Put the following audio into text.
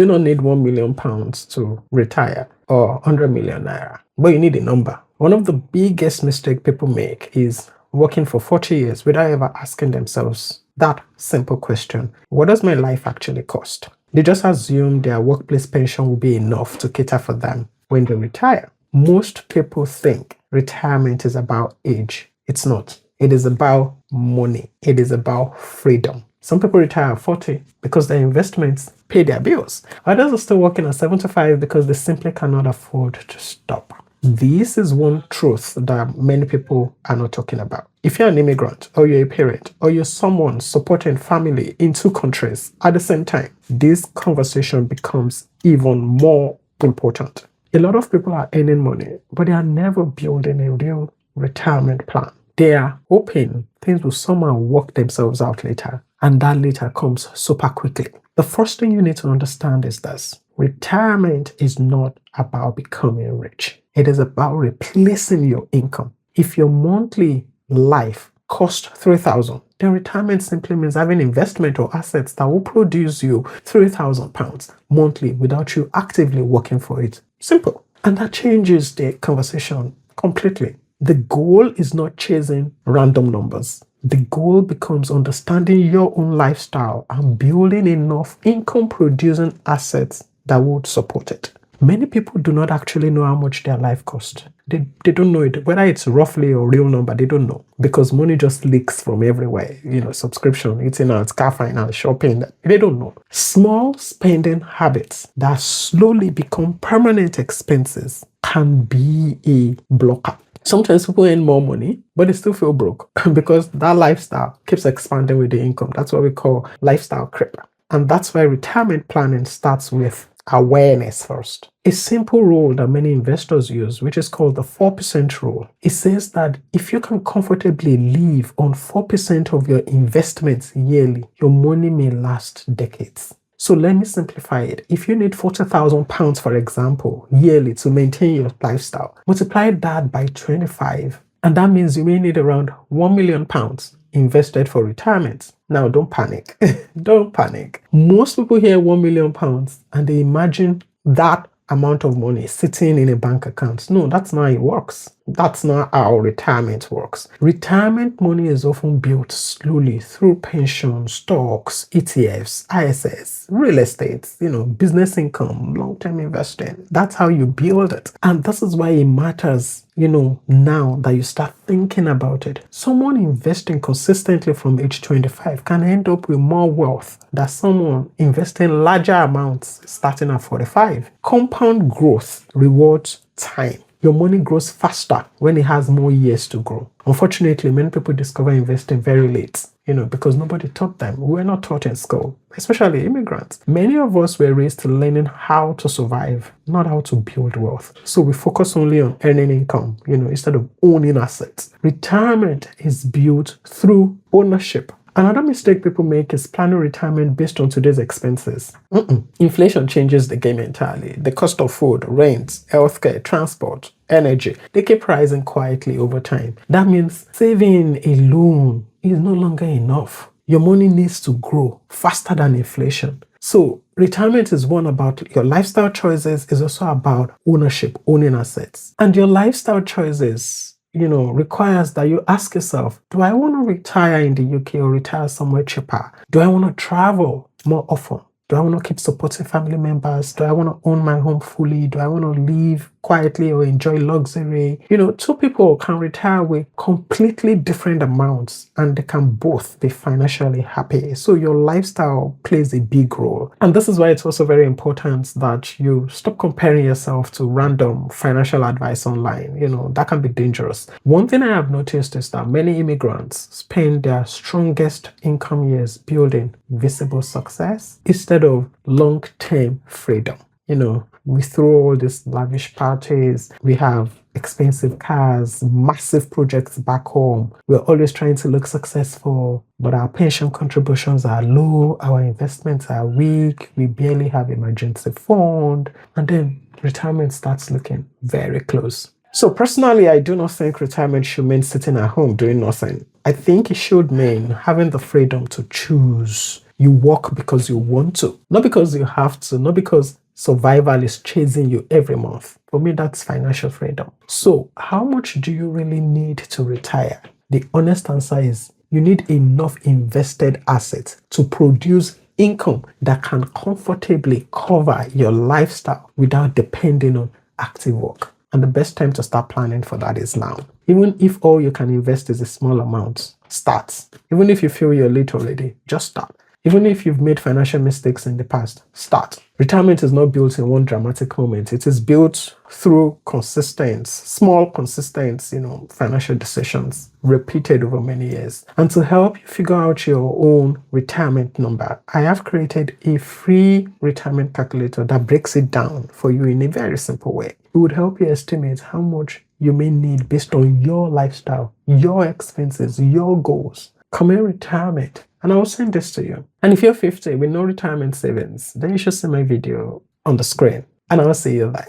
do not need £1 million to retire or 100 million naira, but you need a number. One of the biggest mistakes people make is working for 40 years without ever asking themselves that simple question: what does my life actually cost? They just assume their workplace pension will be enough to cater for them when they retire. Most people think retirement is about age. It's not. It is about money. It is about freedom. Some people retire at 40 because their investments pay their bills. Others are still working at 75 because they simply cannot afford to stop. This is one truth that many people are not talking about. If you're an immigrant, or you're a parent, or you're someone supporting family in 2 countries at the same time, this conversation becomes even more important. A lot of people are earning money, but they are never building a real retirement plan. They are hoping things will somehow work themselves out later, and that later comes super quickly. The first thing you need to understand is this: retirement is not about becoming rich. It is about replacing your income. If your monthly life costs 3,000, then retirement simply means having investment or assets that will produce you £3,000 monthly without you actively working for it. Simple. And that changes the conversation completely. The goal is not chasing random numbers. The goal becomes understanding your own lifestyle and building enough income-producing assets that would support it. Many people do not actually know how much their life costs. They don't know it. Whether it's roughly or real number, they don't know. Because money just leaks from everywhere. Subscription, eating out, car finance, shopping. They don't know. Small spending habits that slowly become permanent expenses can be a blocker. Sometimes people earn more money, but they still feel broke because that lifestyle keeps expanding with the income. That's what we call lifestyle creep. And that's why retirement planning starts with awareness first. A simple rule that many investors use, which is called the 4% rule. It says that if you can comfortably live on 4% of your investments yearly, your money may last decades. So let me simplify it. If you need £40,000, for example, yearly to maintain your lifestyle, multiply that by 25, and that means you may need around £1 million invested for retirement. Now, don't panic. Don't panic. Most people hear £1 million and they imagine that amount of money sitting in a bank account. No, that's not how it works. That's not how retirement works. Retirement money is often built slowly through pension, stocks, ETFs, ISS, real estate, business income, long-term investing. That's how you build it. And this is why it matters, now that you start thinking about it. Someone investing consistently from age 25 can end up with more wealth than someone investing larger amounts starting at 45. Compound growth rewards time. Your money grows faster when it has more years to grow. Unfortunately, many people discover investing very late, because nobody taught them. We were not taught in school, especially immigrants. Many of us were raised learning how to survive, not how to build wealth. So we focus only on earning income, instead of owning assets. Retirement is built through ownership. Another mistake people make is planning retirement based on today's expenses. Inflation changes the game entirely. The cost of food, rent, healthcare, transport, energy, they keep rising quietly over time. That means saving alone is no longer enough. Your money needs to grow faster than inflation. So retirement is one about your lifestyle choices, is also about ownership, owning assets. And your lifestyle choices requires that you ask yourself, do I want to retire in the UK or retire somewhere cheaper? Do I want to travel more often? Do I want to keep supporting family members? Do I want to own my home fully? Do I want to live quietly or enjoy luxury? 2 people can retire with completely different amounts and they can both be financially happy. So your lifestyle plays a big role. And this is why it's also very important that you stop comparing yourself to random financial advice online. That can be dangerous. One thing I have noticed is that many immigrants spend their strongest income years building visible success instead of long-term freedom. We throw all these lavish parties, we have expensive cars, massive projects back home. We're always trying to look successful, but our pension contributions are low, our investments are weak, we barely have emergency fund, and then retirement starts looking very close. So personally, I do not think retirement should mean sitting at home doing nothing. I think it should mean having the freedom to choose You work because you want to, not because you have to, not because survival is chasing you every month. For me, that's financial freedom. So, how much do you really need to retire? The honest answer is you need enough invested assets to produce income that can comfortably cover your lifestyle without depending on active work. And the best time to start planning for that is now. Even if all you can invest is a small amount, start. Even if you feel you're late already, just start. Even if you've made financial mistakes in the past, start. Retirement is not built in one dramatic moment. It is built through small, consistent, financial decisions repeated over many years. And to help you figure out your own retirement number, I have created a free retirement calculator that breaks it down for you in a very simple way. It would help you estimate how much you may need based on your lifestyle, your expenses, your goals. Commit retirement. And I will send this to you. And if you're 50 with no retirement savings, then you should see my video on the screen. And I'll see you there.